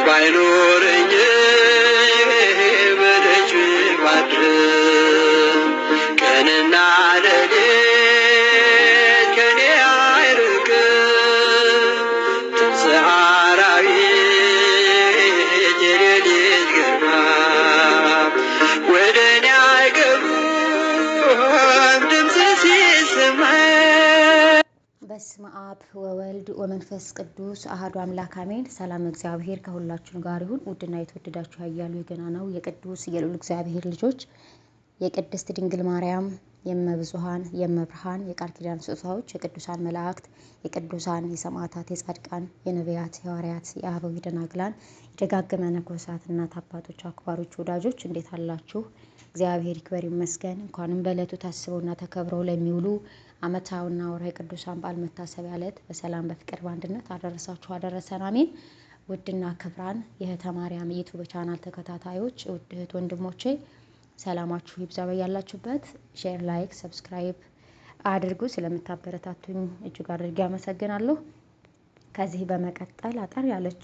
ባይኖረኝ በደጅ ባድር ቀንና ሌሊት ከኔ አይርቅም ሰዓራዊት የሌሊት ግርማ ወደ እኔ አይገቡም ድምፅ ሲሰማ። በስመ አብ ወወልድ ወመንፈስ ቅዱስ አሐዱ አምላክ አሜን። ሰላም እግዚአብሔር ከሁላችን ጋር ይሁን። ውድና የተወደዳችሁ ያያሉ የገናናው የቅዱስ የልዑል እግዚአብሔር ልጆች የቅድስት ድንግል ማርያም የመብዙሃን የመብርሃን የቃል ኪዳን ስጦታዎች የቅዱሳን መላእክት የቅዱሳን የሰማዕታት የጻድቃን የነቢያት የሐዋርያት የአበው ደናግላን የደጋግ መነኮሳት እናት አባቶች አክባሮች ወዳጆች እንዴት አላችሁ? እግዚአብሔር ይክበር ይመስገን። እንኳንም በዕለቱ ታስበውና ተከብረው ለሚውሉ ዓመታዊና ወርሃዊ ቅዱሳን በዓል መታሰቢያ ዕለት በሰላም በፍቅር በአንድነት አደረሳችሁ አደረሰን አሜን። ውድና ክብራን የእህተ ማርያም ዩቲዩብ ቻናል ተከታታዮች ውድ እህት ወንድሞቼ ሰላማችሁ ይብዛ በያላችሁበት። ሼር፣ ላይክ፣ ሰብስክራይብ አድርጉ። ስለምታበረታቱኝ እጅግ አድርጌ አመሰግናለሁ። ከዚህ በመቀጠል አጠር ያለች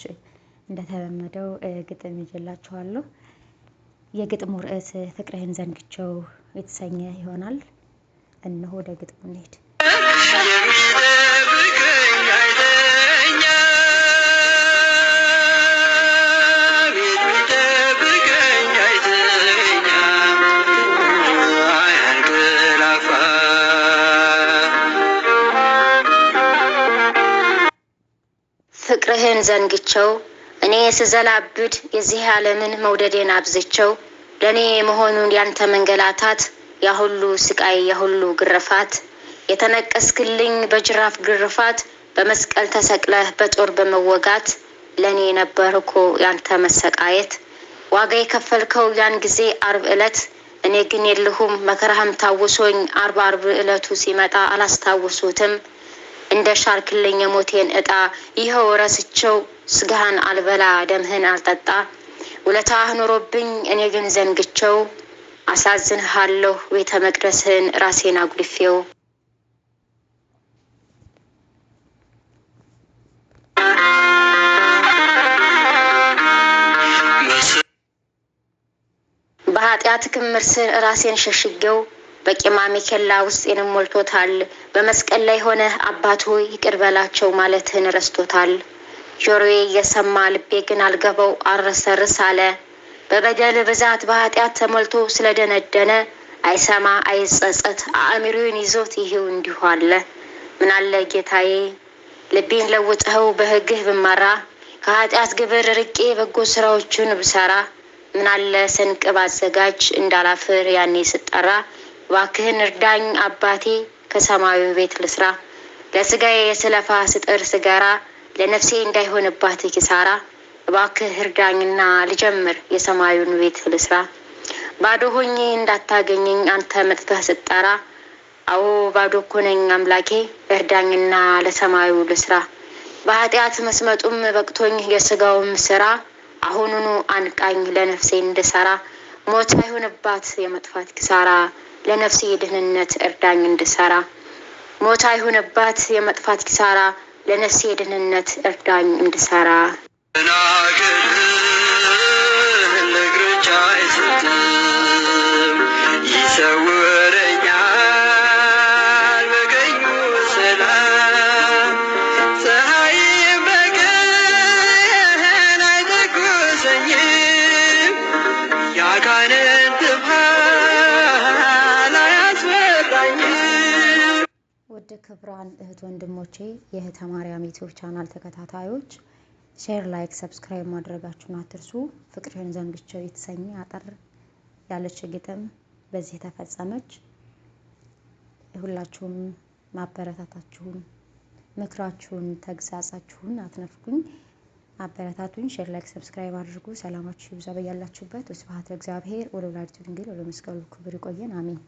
እንደተለመደው ግጥም ይዤላችኋለሁ። የግጥሙ ርዕስ ፍቅርህን ዘንግቼው የተሰኘ ይሆናል። እነሆ ወደ ግጥሙ እንሂድ። ፍቅርህን ዘንግቼው እኔ ስዘላብድ የዚህ ዓለምን መውደዴን አብዝቼው ለኔ መሆኑን ያንተ መንገላታት ያሁሉ ስቃይ ያሁሉ ግርፋት የተነቀስክልኝ በጅራፍ ግርፋት በመስቀል ተሰቅለህ በጦር በመወጋት ለኔ ነበርኮ ያንተ መሰቃየት ዋጋ የከፈልከው ያን ጊዜ ዓርብ ዕለት እኔ ግን የለሁም መከራህም ታውሶኝ ዓርብ ዕለቱ ሲመጣ አላስታውሱትም እንደ ሻርክልኝ የሞቴን ዕጣ ይኸው ረስቸው ስጋህን አልበላ ደምህን አልጠጣ ውለታህ ኖሮብኝ እኔ ግን ዘንግቼው አሳዝንሃለሁ ቤተ መቅደስህን ራሴን አጉድፌው። በኃጢአት ክምር ስር ራሴን ሸሽጌው በቂማሜ ኬላ ውስጤንም ሞልቶታል በመስቀል ላይ ሆነ አባት ሆይ ይቅር በላቸው ማለትህን ረስቶታል። ጆሮዬ እየሰማ ልቤ ግን አልገባው አልረሰርስ አለ በበደል ብዛት በኃጢአት ተሞልቶ ስለደነደነ አይሰማ አይጸጸት አእምሮዬን ይዞት ይሄው እንዲሁ አለ። ምን አለ ጌታዬ ልቤን ለውጠኸው በሕግህ ብመራ ከኃጢአት ግብር ርቄ በጎ ስራዎችን ብሰራ ምን አለ ስንቅ ባዘጋጅ እንዳላፍር ያኔ ስጠራ እባክህን እርዳኝ አባቴ ከሰማዩ ቤት ልስራ ለስጋዬ የስለፋ ስጥር ስገራ ለነፍሴ እንዳይሆንባት ኪሳራ እባክህ እርዳኝና ልጀምር የሰማዩን ቤት ልስራ ባዶ ሆኜ እንዳታገኘኝ አንተ መጥተህ ስጠራ አዎ ባዶ እኮ ነኝ አምላኬ እርዳኝና ለሰማዩ ልስራ በኃጢአት መስመጡም በቅቶኝ የስጋውም ስራ አሁኑኑ አንቃኝ ለነፍሴ እንድሰራ ሞት አይሆንባት የመጥፋት ኪሳራ ለነፍሴ ድህንነት እርዳኝ እንድሰራ ሞት አይሆንባት የመጥፋት ኪሳራ ለነፍሴ ድህንነት እርዳኝ እንድሰራ። ይሰውረኛል በቀኙ ሰላም ፀሐይ በቀን አይተኩሰኝም ያጋንንት ብርሃን አያስፈራኝም። ውድ ክብራን እህት ወንድሞቼ የእህተ ማርያም ዩቲዩብ ቻናል ተከታታዮች ሼር፣ ላይክ፣ ሰብስክራይብ ማድረጋችሁን አትርሱ። ፍቅርህን ዘንግቼው የተሰኘ አጠር ያለች ግጥም በዚህ ተፈጸመች። ሁላችሁም ማበረታታችሁን ምክራችሁን ተግሳጻችሁን አትነፍጉኝ። አበረታቱኝ። ሼር፣ ላይክ፣ ሰብስክራይብ አድርጉ። ሰላማችሁ ይብዛ በያላችሁበት። ወስብሐት ለእግዚአብሔር ወለወላዲቱ ድንግል ወለመስቀሉ ክቡር። ይቆየን። አሜን።